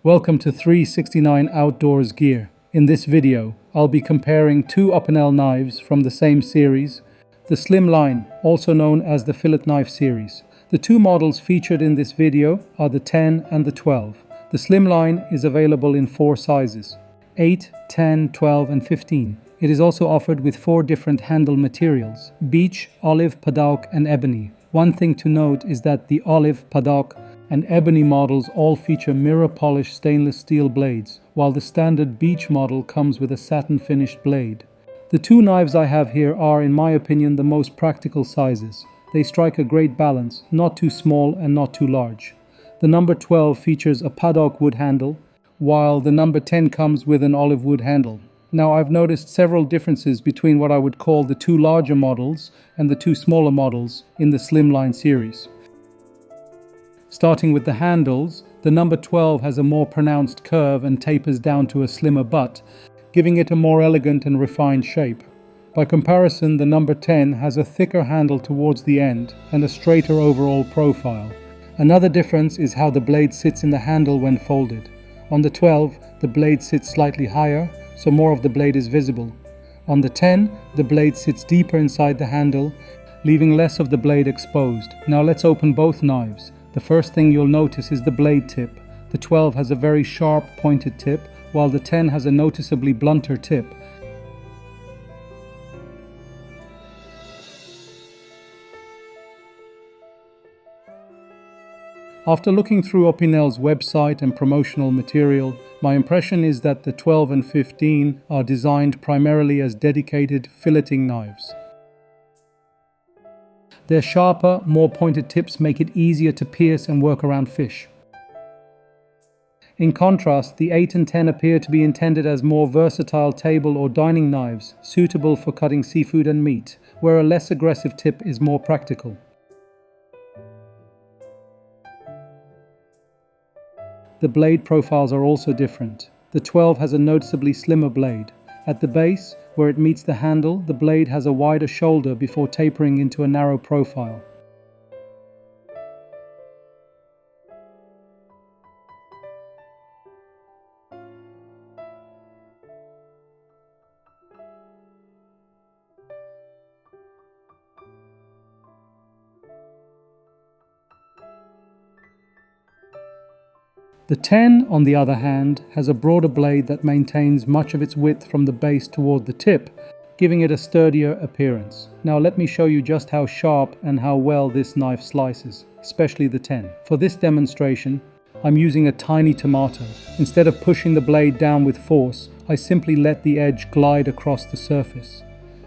Welcome to 369 Outdoors Gear. In this video, I'll be comparing two Opinel knives from the same series, the Slim line, also known as the Fillet knife series. The two models featured in this video are the 10 and the 12. The Slim line is available in 4 sizes, 8, 10, 12 and 15. It is also offered with 4 different handle materials, beech, olive, paddock and ebony. One thing to note is that the olive, paddock and ebony models all feature mirror-polished stainless steel blades, while the standard beech model comes with a satin-finished blade. The two knives I have here are, in my opinion, the most practical sizes. They strike a great balance, not too small and not too large. The number 12 features a paddock wood handle, while the number 10 comes with an olive wood handle. Now, I've noticed several differences between what I would call the two larger models and the two smaller models in the Slimline series. Starting with the handles, the number 12 has a more pronounced curve and tapers down to a slimmer butt, giving it a more elegant and refined shape. By comparison, the number 10 has a thicker handle towards the end and a straighter overall profile. Another difference is how the blade sits in the handle when folded. On the 12, the blade sits slightly higher, so more of the blade is visible. On the 10, the blade sits deeper inside the handle, leaving less of the blade exposed. Now let's open both knives. The first thing you'll notice is the blade tip. The 12 has a very sharp, pointed tip, while the 10 has a noticeably blunter tip. After looking through Opinel's website and promotional material, my impression is that the 12 and 15 are designed primarily as dedicated filleting knives. Their sharper, more pointed tips make it easier to pierce and work around fish. In contrast, the 8 and 10 appear to be intended as more versatile table or dining knives, suitable for cutting seafood and meat, where a less aggressive tip is more practical. The blade profiles are also different. The 12 has a noticeably slimmer blade. At the base, where it meets the handle, the blade has a wider shoulder before tapering into a narrow profile. The 10, on the other hand, has a broader blade that maintains much of its width from the base toward the tip, giving it a sturdier appearance. Now let me show you just how sharp and how well this knife slices, especially the 10. For this demonstration, I'm using a tiny tomato. Instead of pushing the blade down with force, I simply let the edge glide across the surface.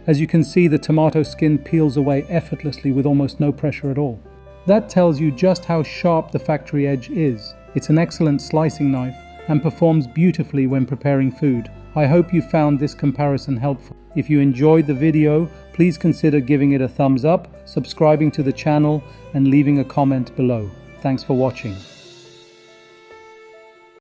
As you can see, the tomato skin peels away effortlessly with almost no pressure at all. That tells you just how sharp the factory edge is. It's an excellent slicing knife and performs beautifully when preparing food. I hope you found this comparison helpful. If you enjoyed the video, please consider giving it a thumbs up, subscribing to the channel, and leaving a comment below. Thanks for watching.